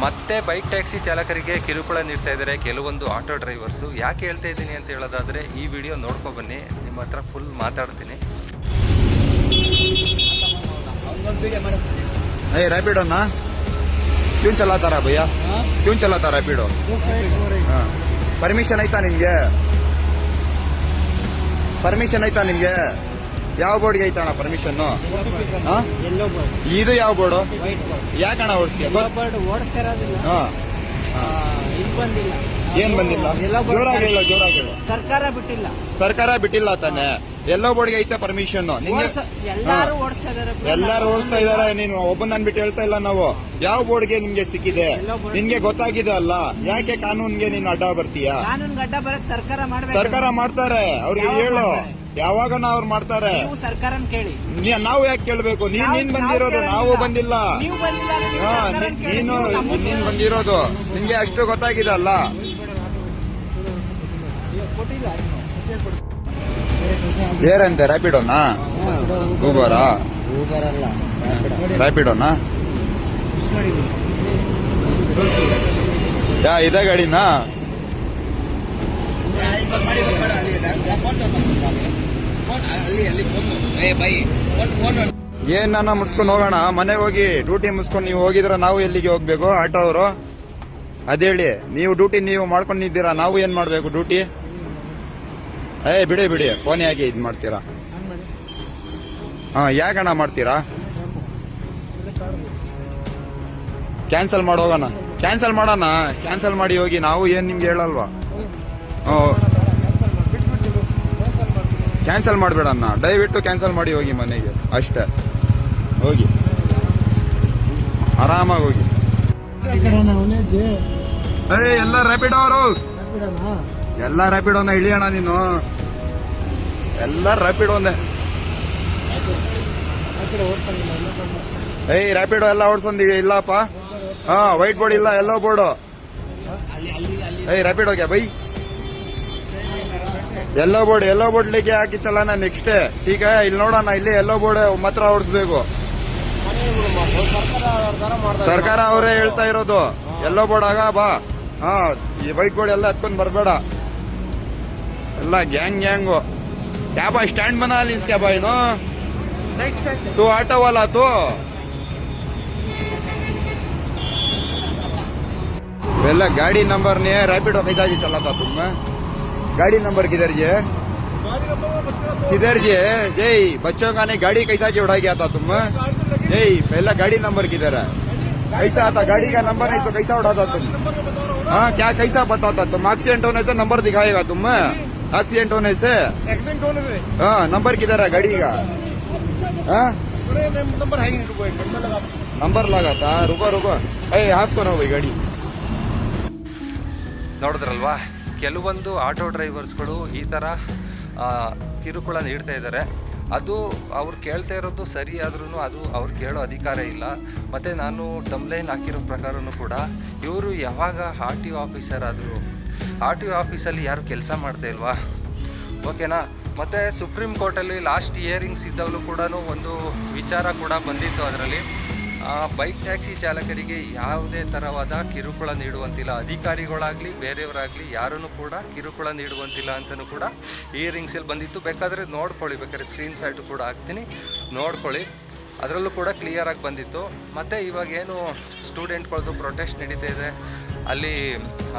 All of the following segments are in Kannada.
ಮತ್ತೆ ಬೈಕ್ ಟ್ಯಾಕ್ಸಿ ಚಾಲಕರಿಗೆ ಕಿರುಕುಳ ನೀಡ್ತಾ ಇದ್ದಾರೆ ಕೆಲವೊಂದು ಆಟೋ ಡ್ರೈವರ್ಸು. ಯಾಕೆ ಹೇಳ್ತಾ ಇದ್ದೀನಿ ಅಂತ ಹೇಳೋದಾದರೆ ಈ ವಿಡಿಯೋ ನೋಡ್ಕೊಬನ್ನಿ, ನಿಮ್ಮ ಹತ್ರ ಫುಲ್ ಮಾತಾಡ್ತೀನಿ. रैपिडो ना क्यों चलाता रहा भैया, क्यों चलाता रैपिडो? परमिशन ಐತಾ ನಿಮ್ಗೆ? ಪರ್ಮಿಷನ್ ಐತಾ ನಿಮ್ಗೆ? ಯಾವ ಬೋರ್ಡ್ಗೆ ಐತಣ್ಣ ಪರ್ಮಿಷನ್? ಇದು ಯಾವ ಬೋರ್ಡು? ಯಾಕಣ್ಣ ಓಡಿಸ್ತೀಯ? ಏನ್ ಬಂದಿಲ್ಲ? ಜೋರಾಗಿ ಹೇಳು, ಜೋರಾಗಿ ಹೇಳು. ಸರ್ಕಾರ ಬಿಟ್ಟಿಲ್ಲ ತಾನೆ. ಎಲ್ಲೋ ಬೋರ್ಡ್ಗೆ ಐತೆ ಪರ್ಮಿಷನ್. ನಿಮ್ಗೆ ಎಲ್ಲಾರು ಓಡಿಸ್ತಾ ಇದಾರೆ, ನೀನು ಒಬ್ಬನನ್ನ ಬಿಟ್ಟು ಹೇಳ್ತಾ ಇಲ್ಲ ನಾವು. ಯಾವ ಬೋರ್ಡ್ಗೆ ನಿಮ್ಗೆ ಸಿಕ್ಕಿದೆ? ನಿನ್ಗೆ ಗೊತ್ತಾಗಿದೆ ಅಲ್ಲ, ಯಾಕೆ ಕಾನೂನ್ಗೆ ನೀನು ಅಡ್ಡ ಬರ್ತೀಯಾ? ಸರ್ಕಾರ ಮಾಡ್ತಾರೆ, ಅವ್ರಿಗೆ ಹೇಳು. ಯಾವಾಗ ಅವ್ರು ಮಾಡ್ತಾರೆ, ನಾವು ಯಾಕೆ ಕೇಳ್ಬೇಕು? ನೀನ್ ಬಂದಿರೋದು, ನಾವು ಬಂದಿಲ್ಲ. ನೀನ್ ಬಂದಿರೋದು, ನಿಮ್ಗೆ ಅಷ್ಟು ಗೊತ್ತಾಗಿದೆ ಅಲ್ಲ. ಏನಂತೆ ರ್ಯಾಪಿಡೋನಾ? ಊಬರಾ? ರ್ಯಾಪಿಡೋನಾ? ಇದೇ ಗಾಡಿನಾ? ಏನ್ ನನ್ನ ಮುಡ್ಸ್ಕೊಂಡು ಹೋಗೋಣ, ಮನೆಗೆ ಹೋಗಿ ಡ್ಯೂಟಿ ಮುಗಿಸ್ಕೊಂಡು ನೀವು ಹೋಗಿದ್ರ ನಾವು ಎಲ್ಲಿಗೆ ಹೋಗ್ಬೇಕು? ಆಟೋ ಅವರು ಅದೇಳಿ, ನೀವು ಡ್ಯೂಟಿ ನೀವು ಮಾಡ್ಕೊಂಡಿದ್ದೀರಾ, ನಾವು ಏನ್ ಮಾಡ್ಬೇಕು ಡ್ಯೂಟಿ? ಬಿಡಿ ಬಿಡಿ, ಫೋನ್ ಯಾಕೆ ಇದ್ ಮಾಡ್ತೀರಾ? ಯಾಕಣ್ಣ ಮಾಡ್ತೀರಾ? ಕ್ಯಾನ್ಸಲ್ ಮಾಡೋಗೋಣ, ಕ್ಯಾನ್ಸಲ್ ಮಾಡೋಣ, ಕ್ಯಾನ್ಸಲ್ ಮಾಡಿ ಹೋಗಿ. ನಾವು ಏನ್ ನಿಮ್ಗೆ ಹೇಳಲ್ವಾ? ಕ್ಯಾನ್ಸಲ್ ಮಾಡಬೇಡಣ್ಣ, ದಯವಿಟ್ಟು ಕ್ಯಾನ್ಸಲ್ ಮಾಡಿ ಹೋಗಿ ಮನೆಗೆ ಅಷ್ಟೇ. ಹೋಗಿ ಆರಾಮಾಗಿ ಹೋಗಿ. ಎಲ್ಲ ರ್ಯಾಪಿಡೋ ಅವರು, ಎಲ್ಲ ರ್ಯಾಪಿಡೋನ ಇಳಿಯೋಣ. ನೀನು ಎಲ್ಲ ರ್ಯಾಪಿಡೋನೆ. ರ್ಯಾಪಿಡೋ ಎಲ್ಲ ಓಡಿಸೊಂದಿಗೆ ಇಲ್ಲಪ್ಪ. ವೈಟ್ ಬೋರ್ಡ್ ಇಲ್ಲ, ಎಲ್ಲೋ ಬೋರ್ಡು. ರ್ಯಾಪಿಡೋಗೆ ಬೈ येलो बोर्ड लेके हाकि चलाना नेक्स्ट है, ठीक है? ಇಲ್ಲಿ ನೋಡೋಣ, ಇಲ್ಲಿ ಎಲ್ಲೋ ಬೋರ್ಡ್ ಮಾತ್ರ ಓಡಿಸ್ಬೇಕು. ಸರ್ಕಾರ ಅವರೇ ಹೇಳ್ತಾ ಇರೋದು, ಎಲ್ಲೋ ಬೋರ್ಡ್ ಆಗ ಬಾ. ಈ ವೈಟ್ ಬೋರ್ಡ್ ಎಲ್ಲ ಹತ್ಕೊಂಡ್ ಬರಬೇಡ. ಎಲ್ಲ ಗ್ಯಾಂಗು. क्या भाई स्टैंड बना ली इसका भाई नो? तू ऑटो वाला तो वेला गाड़ी नंबर नहीं है, रैपिडो कैसा जी चलाता तुम? गाड़ी नंबर किधर जे? किधर जे? जय बच्चों का नहीं, गाड़ी कैसा जी उड़ा गया था तुम? जय पहला गाड़ी नंबर किधर है? कैसा आता? गाड़ी का नंबर नहीं तो कैसा उड़ाता तुम? क्या कैसा बताता तुम? एक्सीडेंट होने से नंबर दिखाएगा तुम? एक्सीडेंट होने से नंबर किधर है गाड़ी का? नंबर लगा था, रुको ಹಾಸ್ಕೊಂಡು ಹೋಗಿ ಗಾಡಿ. ನೋಡಿದ್ರಲ್ವಾ, ಕೆಲವೊಂದು ಆಟೋ ಡ್ರೈವರ್ಸ್ಗಳು ಈ ಥರ ಕಿರುಕುಳ ನೀಡ್ತಾ ಇದ್ದಾರೆ. ಅದು ಅವ್ರು ಕೇಳ್ತಾ ಇರೋದು ಸರಿ ಆದ್ರೂ ಅದು ಅವ್ರು ಕೇಳೋ ಅಧಿಕಾರ ಇಲ್ಲ. ಮತ್ತು ನಾನು ಟಮ್ಲೈನ್ ಹಾಕಿರೋ ಪ್ರಕಾರನೂ ಕೂಡ ಇವರು ಯಾವಾಗ RTO ಆಫೀಸರ್ ಆದರು, RTO ಆಫೀಸಲ್ಲಿ ಯಾರು ಕೆಲಸ ಮಾಡ್ತಾ ಇಲ್ವಾ? ಓಕೆನಾ? ಮತ್ತು ಸುಪ್ರೀಂ ಕೋರ್ಟಲ್ಲಿ ಲಾಸ್ಟ್ ಹಿಯರಿಂಗ್ಸ್ ಇದ್ದಾಗಲೂ ಕೂಡ ಒಂದು ವಿಚಾರ ಕೂಡ ಬಂದಿತ್ತು. ಅದರಲ್ಲಿ ಬೈಕ್ ಟ್ಯಾಕ್ಸಿ ಚಾಲಕರಿಗೆ ಯಾವುದೇ ಥರವಾದ ಕಿರುಕುಳ ನೀಡುವಂತಿಲ್ಲ, ಅಧಿಕಾರಿಗಳಾಗಲಿ ಬೇರೆಯವರಾಗಲಿ ಯಾರೂ ಕೂಡ ಕಿರುಕುಳ ನೀಡುವಂತಿಲ್ಲ ಅಂತಲೂ ಕೂಡ ಹಿಯರಿಂಗ್ಸಲ್ಲಿ ಬಂದಿತ್ತು. ಬೇಕಾದರೆ ನೋಡ್ಕೊಳ್ಳಿ, ಬೇಕಾದ್ರೆ ಸ್ಕ್ರೀನ್ ಶಾಟ್ ಕೂಡ ಹಾಕ್ತೀನಿ, ನೋಡ್ಕೊಳ್ಳಿ. ಅದರಲ್ಲೂ ಕೂಡ ಕ್ಲಿಯರಾಗಿ ಬಂದಿತ್ತು. ಮತ್ತು ಇವಾಗೇನು ಸ್ಟೂಡೆಂಟ್ಗಳದ್ದು ಪ್ರೊಟೆಸ್ಟ್ ನಡೀತಾ ಇದೆ, ಅಲ್ಲಿ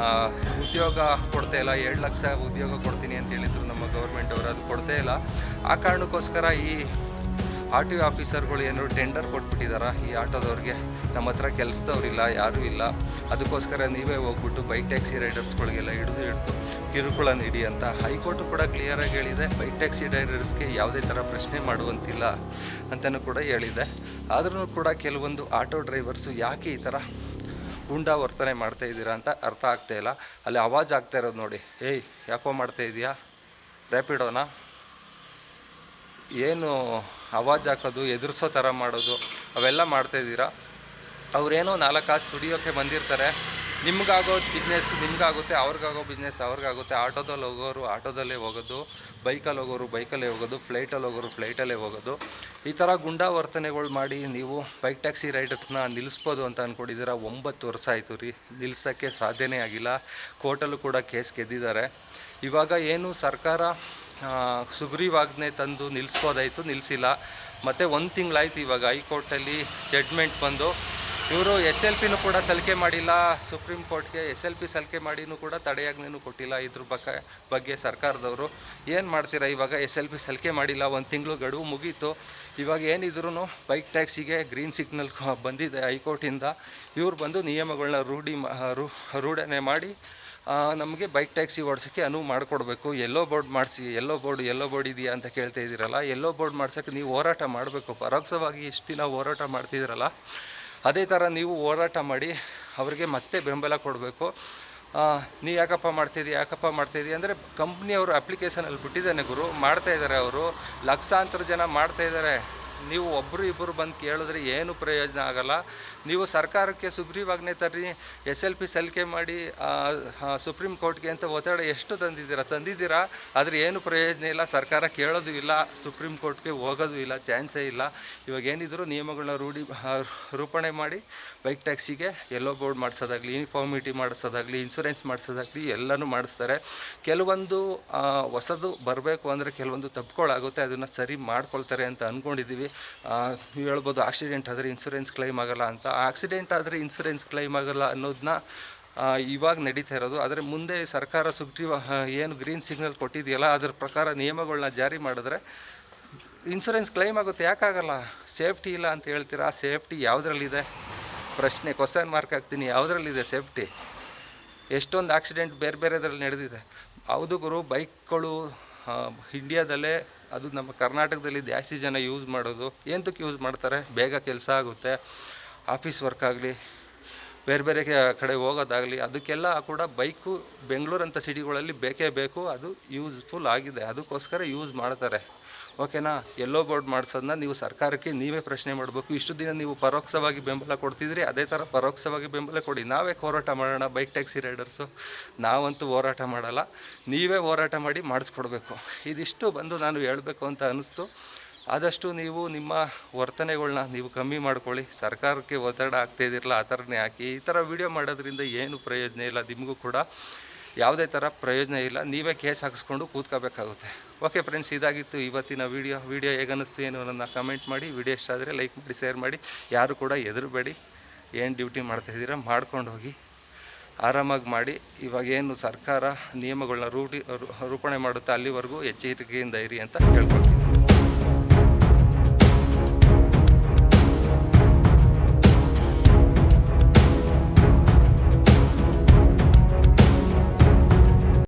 ಉದ್ಯೋಗ ಕೊಡ್ತಾ ಇಲ್ಲ. 7 ಲಕ್ಷ ಉದ್ಯೋಗ ಕೊಡ್ತೀನಿ ಅಂತ ಹೇಳಿದ್ರು ನಮ್ಮ ಗೌರ್ಮೆಂಟ್ ಅವರು, ಅದು ಕೊಡ್ತಾ ಇಲ್ಲ. ಆ ಕಾರಣಕ್ಕೋಸ್ಕರ ಈ RTO ಆಫೀಸರ್ಗಳು ಏನಾದ್ರು ಟೆಂಡರ್ ಕೊಟ್ಬಿಟ್ಟಿದ್ದಾರೆ ಈ ಆಟೋದವ್ರಿಗೆ, ನಮ್ಮ ಹತ್ರ ಕೆಲಸದವ್ರಿಲ್ಲ, ಯಾರೂ ಇಲ್ಲ, ಅದಕ್ಕೋಸ್ಕರ ನೀವೇ ಹೋಗ್ಬಿಟ್ಟು ಬೈಕ್ ಟ್ಯಾಕ್ಸಿ ರೈಡರ್ಸ್ಗಳಿಗೆಲ್ಲ ಹಿಡಿದು ಕಿರುಕುಳ ನೀಡಿ ಅಂತ ಹೈಕೋರ್ಟು ಕೂಡ ಕ್ಲಿಯರಾಗಿ ಹೇಳಿದೆ. ಬೈಕ್ ಟ್ಯಾಕ್ಸಿ ರೈಡರ್ಸ್ಗೆ ಯಾವುದೇ ಥರ ಪ್ರಶ್ನೆ ಮಾಡುವಂತಿಲ್ಲ ಅಂತಲೂ ಕೂಡ ಹೇಳಿದೆ. ಆದ್ರೂ ಕೂಡ ಕೆಲವೊಂದು ಆಟೋ ಡ್ರೈವರ್ಸು ಯಾಕೆ ಈ ಥರ ಗುಂಡಾ ವರ್ತನೆ ಮಾಡ್ತಾ ಇದ್ದೀರಾ ಅಂತ ಅರ್ಥ ಆಗ್ತಾಯಿಲ್ಲ. ಅಲ್ಲಿ ಆವಾಜ್ ಆಗ್ತಾ ಇರೋದು ನೋಡಿ, ಯಾಕೋ ಮಾಡ್ತಾ ಇದೆಯಾ ರ್ಯಾಪಿಡೋನಾ? ಏನು ಆವಾಜ್ ಹಾಕೋದು, ಎದುರಿಸೋ ಥರ ಮಾಡೋದು, ಅವೆಲ್ಲ ಮಾಡ್ತಾಯಿದ್ದೀರಾ. ಅವರೇನೋ 4 ಕಾಸು ದುಡಿಯೋಕ್ಕೆ ಬಂದಿರ್ತಾರೆ, ನಿಮ್ಗಾಗೋ ಬಿಸ್ನೆಸ್ ನಿಮ್ಗಾಗುತ್ತೆ, ಅವ್ರಿಗಾಗೋ ಬಿಸ್ನೆಸ್ ಅವ್ರಿಗಾಗುತ್ತೆ. ಆಟೋದಲ್ಲಿ ಹೋಗೋರು ಆಟೋದಲ್ಲೇ ಹೋಗೋದು, ಬೈಕಲ್ಲಿ ಹೋಗೋರು ಬೈಕಲ್ಲೇ ಹೋಗೋದು, ಫ್ಲೈಟಲ್ಲಿ ಹೋಗೋರು ಫ್ಲೈಟಲ್ಲೇ ಹೋಗೋದು. ಈ ಥರ ಗುಂಡಾ ವರ್ತನೆಗಳು ಮಾಡಿ ನೀವು ಬೈಕ್ ಟ್ಯಾಕ್ಸಿ ರೈಡರ್ನ ನಿಲ್ಲಿಸ್ಬೋದು ಅಂತ ಅಂದ್ಕೊಂಡಿದ್ದೀರಾ. 9 ವರ್ಷ ಆಯಿತು ರೀ, ನಿಲ್ಲಿಸೋಕ್ಕೆ ಸಾಧ್ಯನೇ ಆಗಿಲ್ಲ. ಕೋರ್ಟಲ್ಲೂ ಕೂಡ ಕೇಸ್ ಗೆದ್ದಿದ್ದಾರೆ. ಇವಾಗ ಏನು ಸರ್ಕಾರ ಸುಗ್ರೀವಾಜ್ಞೆ ತಂದು ನಿಲ್ಲಿಸ್ಬೋದಾಯಿತು, ನಿಲ್ಲಿಸಿಲ್ಲ. ಮತ್ತು 1 ತಿಂಗಳಾಯ್ತು ಇವಾಗ ಹೈಕೋರ್ಟಲ್ಲಿ ಜಡ್ಮೆಂಟ್ ಬಂದು. ಇವರು SLPನೂ ಕೂಡ ಸಲ್ಲಿಕೆ ಮಾಡಿಲ್ಲ ಸುಪ್ರೀಂ ಕೋರ್ಟ್ಗೆ. SLP ಸಲ್ಲಿಕೆ ಮಾಡಿನೂ ಕೂಡ ತಡೆಯಾಜ್ಞೆನೂ ಕೊಟ್ಟಿಲ್ಲ. ಇದ್ರ ಬಗ್ಗೆ ಸರ್ಕಾರದವರು ಏನು ಮಾಡ್ತೀರಾ? ಇವಾಗ SLP ಸಲ್ಲಿಕೆ ಮಾಡಿಲ್ಲ, 1 ತಿಂಗಳು ಗಡುವು ಮುಗೀತು. ಇವಾಗ ಏನಿದ್ರು ಬೈಕ್ ಟ್ಯಾಕ್ಸಿಗೆ ಗ್ರೀನ್ ಸಿಗ್ನಲ್ ಬಂದಿದೆ ಹೈಕೋರ್ಟಿಂದ. ಇವ್ರು ಬಂದು ನಿಯಮಗಳನ್ನ ರೂಢನೆ ಮಾಡಿ ನಮಗೆ ಬೈಕ್ ಟ್ಯಾಕ್ಸಿ ಓಡಿಸೋಕ್ಕೆ ಅನುವು ಮಾಡಿಕೊಡ್ಬೇಕು. ಎಲ್ಲೋ ಬೋರ್ಡ್ ಇದೆಯಾ ಅಂತ ಕೇಳ್ತಾ ಇದ್ದೀರಲ್ಲ. ಎಲ್ಲೋ ಬೋರ್ಡ್ ಮಾಡ್ಸೋಕ್ಕೆ ನೀವು ಹೋರಾಟ ಮಾಡಬೇಕು. ಪರೋಕ್ಷವಾಗಿ ಇಷ್ಟು ದಿನ ಹೋರಾಟ ಮಾಡ್ತಿದ್ದೀರಲ್ಲ, ಅದೇ ಥರ ನೀವು ಹೋರಾಟ ಮಾಡಿ ಅವ್ರಿಗೆ ಮತ್ತೆ ಬೆಂಬಲ ಕೊಡಬೇಕು. ನೀ ಯಾಕಪ್ಪ ಮಾಡ್ತಿದ್ದೀಯ ಅಂದರೆ ಕಂಪ್ನಿಯವರು ಅಪ್ಲಿಕೇಶನಲ್ಲಿ ಬಿಟ್ಟಿದ್ದಾನೆ ಗುರು, ಮಾಡ್ತಾಯಿದ್ದಾರೆ. ಅವರು ಲಕ್ಷಾಂತರ ಜನ ಮಾಡ್ತಾಯಿದ್ದಾರೆ. ನೀವು ಒಬ್ಬರು ಬಂದು ಕೇಳಿದ್ರೆ ಏನು ಪ್ರಯೋಜನ ಆಗಲ್ಲ. ನೀವು ಸರ್ಕಾರಕ್ಕೆ ಸುಗ್ರೀವಾಜ್ಞೆ ತರ್ರಿ, SLP ಸಲ್ಲಿಕೆ ಮಾಡಿ ಸುಪ್ರೀಂ ಕೋರ್ಟ್ಗೆ ಅಂತ ಒತ್ತಡ ಎಷ್ಟು ತಂದಿದ್ದೀರಾ, ಆದರೆ ಏನು ಪ್ರಯೋಜನ ಇಲ್ಲ. ಸರ್ಕಾರ ಕೇಳೋದು ಇಲ್ಲ, ಸುಪ್ರೀಂ ಕೋರ್ಟ್ಗೆ ಹೋಗೋದು ಇಲ್ಲ, ಚಾನ್ಸೇ ಇಲ್ಲ. ಇವಾಗ ಏನಿದ್ರು ನಿಯಮಗಳನ್ನ ರೂಪಣೆ ಮಾಡಿ ಬೈಕ್ ಟ್ಯಾಕ್ಸಿಗೆ ಎಲ್ಲೋ ಬೋರ್ಡ್ ಮಾಡಿಸೋದಾಗಲಿ, ಯೂನಿಫಾರ್ಮಿಟಿ ಮಾಡಿಸೋದಾಗಲಿ, ಇನ್ಶೂರೆನ್ಸ್ ಮಾಡಿಸೋದಾಗಲಿ ಎಲ್ಲನೂ ಮಾಡಿಸ್ತಾರೆ. ಕೆಲವೊಂದು ಹೊಸದು ಬರಬೇಕು ಅಂದರೆ ಕೆಲವೊಂದು ತಪ್ಪುಗಳಾಗುತ್ತೆ, ಅದನ್ನು ಸರಿ ಮಾಡ್ಕೊಳ್ತಾರೆ ಅಂತ ಅಂದ್ಕೊಂಡಿದ್ದೀವಿ. ನೀವು ಹೇಳ್ಬೋದು ಆಕ್ಸಿಡೆಂಟ್ ಆದರೆ ಇನ್ಶೂರೆನ್ಸ್ ಕ್ಲೈಮ್ ಆಗೋಲ್ಲ ಅಂತ. ಆಕ್ಸಿಡೆಂಟ್ ಆದರೆ ಇನ್ಶೂರೆನ್ಸ್ ಕ್ಲೈಮ್ ಆಗೋಲ್ಲ ಅನ್ನೋದನ್ನ ಇವಾಗ ನಡೀತಾ ಇರೋದು. ಆದರೆ ಮುಂದೆ ಸರ್ಕಾರ ಏನು ಗ್ರೀನ್ ಸಿಗ್ನಲ್ ಕೊಟ್ಟಿದೆಯಲ್ಲ, ಅದ್ರ ಪ್ರಕಾರ ನಿಯಮಗಳನ್ನ ಜಾರಿ ಮಾಡಿದ್ರೆ ಇನ್ಶೂರೆನ್ಸ್ ಕ್ಲೈಮ್ ಆಗುತ್ತೆ. ಯಾಕಾಗಲ್ಲ? ಸೇಫ್ಟಿ ಇಲ್ಲ ಅಂತ ಹೇಳ್ತೀರಾ. ಸೇಫ್ಟಿ ಯಾವುದ್ರಲ್ಲಿದೆ? ಪ್ರಶ್ನೆ ಕ್ವಶನ್ ಮಾರ್ಕ್ ಹಾಕ್ತೀನಿ. ಯಾವುದ್ರಲ್ಲಿದೆ ಸೇಫ್ಟಿ? ಎಷ್ಟೊಂದು ಆಕ್ಸಿಡೆಂಟ್ ಬೇರೆದ್ರಲ್ಲಿ ನಡೆದಿದೆ. ಹೌದು ಗುರು, ಬೈಕ್ಗಳು ಇಂಡಿಯಾದಲ್ಲೇ, ಅದು ನಮ್ಮ ಕರ್ನಾಟಕದಲ್ಲಿ ಜಾಸ್ತಿ ಜನ ಯೂಸ್ ಮಾಡೋದು. ಎಂತಕ್ಕೆ ಯೂಸ್ ಮಾಡ್ತಾರೆ? ಬೇಗ ಕೆಲಸ ಆಗುತ್ತೆ, ಆಫೀಸ್ ವರ್ಕ್ ಆಗಲಿ, ಬೇರೆ ಕಡೆ ಹೋಗೋದಾಗಲಿ, ಅದಕ್ಕೆಲ್ಲ ಕೂಡ ಬೈಕು ಬೆಂಗಳೂರಂಥ ಸಿಟಿಗಳಲ್ಲಿ ಬೇಕೇ ಬೇಕು. ಅದು ಯೂಸ್ಫುಲ್ ಆಗಿದೆ, ಅದಕ್ಕೋಸ್ಕರ ಯೂಸ್ ಮಾಡ್ತಾರೆ. ಓಕೆನಾ? ಎಲ್ಲೋ ಬೋರ್ಡ್ ಮಾಡಿಸೋದನ್ನ ನೀವು ಸರ್ಕಾರಕ್ಕೆ ನೀವೇ ಪ್ರಶ್ನೆ ಮಾಡಬೇಕು. ಇಷ್ಟು ದಿನ ನೀವು ಪರೋಕ್ಷವಾಗಿ ಬೆಂಬಲ ಕೊಡ್ತಿದ್ರಿ, ಅದೇ ಥರ ಪರೋಕ್ಷವಾಗಿ ಬೆಂಬಲ ಕೊಡಿ. ನಾವೇ ಹೋರಾಟ ಮಾಡೋಣ ಬೈಕ್ ಟ್ಯಾಕ್ಸಿ ರೈಡರ್ಸು. ನಾವಂತೂ ಹೋರಾಟ ಮಾಡಲ್ಲ, ನೀವೇ ಹೋರಾಟ ಮಾಡಿ ಮಾಡಿಸ್ಕೊಡ್ಬೇಕು. ಇದಿಷ್ಟು ಬಂದು ನಾನು ಹೇಳಬೇಕು ಅಂತ ಅನ್ನಿಸ್ತು. ಆದಷ್ಟು ನೀವು ನಿಮ್ಮ ವರ್ತನೆಗಳನ್ನ ನೀವು ಕಮ್ಮಿ ಮಾಡ್ಕೊಳ್ಳಿ. ಸರ್ಕಾರಕ್ಕೆ ಒತ್ತಡ ಆಗ್ತಾಯಿದ್ದಿರಲ್ಲ, ಆ ಥರನೇ ಹಾಕಿ. ಈ ಥರ ವೀಡಿಯೋ ಮಾಡೋದ್ರಿಂದ ಏನು ಪ್ರಯೋಜನ ಇಲ್ಲ, ನಿಮಗೂ ಕೂಡ ಯಾವುದೇ ಥರ ಪ್ರಯೋಜನ ಇಲ್ಲ. ನೀವೇ ಕೇಸ್ ಹಾಕಿಸ್ಕೊಂಡು ಕೂತ್ಕೋಬೇಕಾಗುತ್ತೆ. ಓಕೆ ಫ್ರೆಂಡ್ಸ್, ಇದಾಗಿತ್ತು ಇವತ್ತಿನ ವಿಡಿಯೋ ಹೇಗನ್ನಿಸ್ತು ಏನು ನನ್ನ ಕಮೆಂಟ್ ಮಾಡಿ. ವಿಡಿಯೋ ಇಷ್ಟ ಆದರೆ ಲೈಕ್ ಮಾಡಿ, ಶೇರ್ ಮಾಡಿ. ಯಾರು ಕೂಡ ಹೆದರಬೇಡಿ. ಏನು ಡ್ಯೂಟಿ ಮಾಡ್ತಾಯಿದ್ದೀರಾ ಮಾಡ್ಕೊಂಡು ಹೋಗಿ, ಆರಾಮಾಗಿ ಮಾಡಿ. ಇವಾಗೇನು ಸರ್ಕಾರ ನಿಯಮಗಳನ್ನ ರೂಪಣೆ ಮಾಡುತ್ತೆ, ಅಲ್ಲಿವರೆಗೂ ಎಚ್ಚರಿಕೆಯಿಂದ ಇರಿ ಅಂತ ಹೇಳ್ಕೊಳ್ತೀನಿ.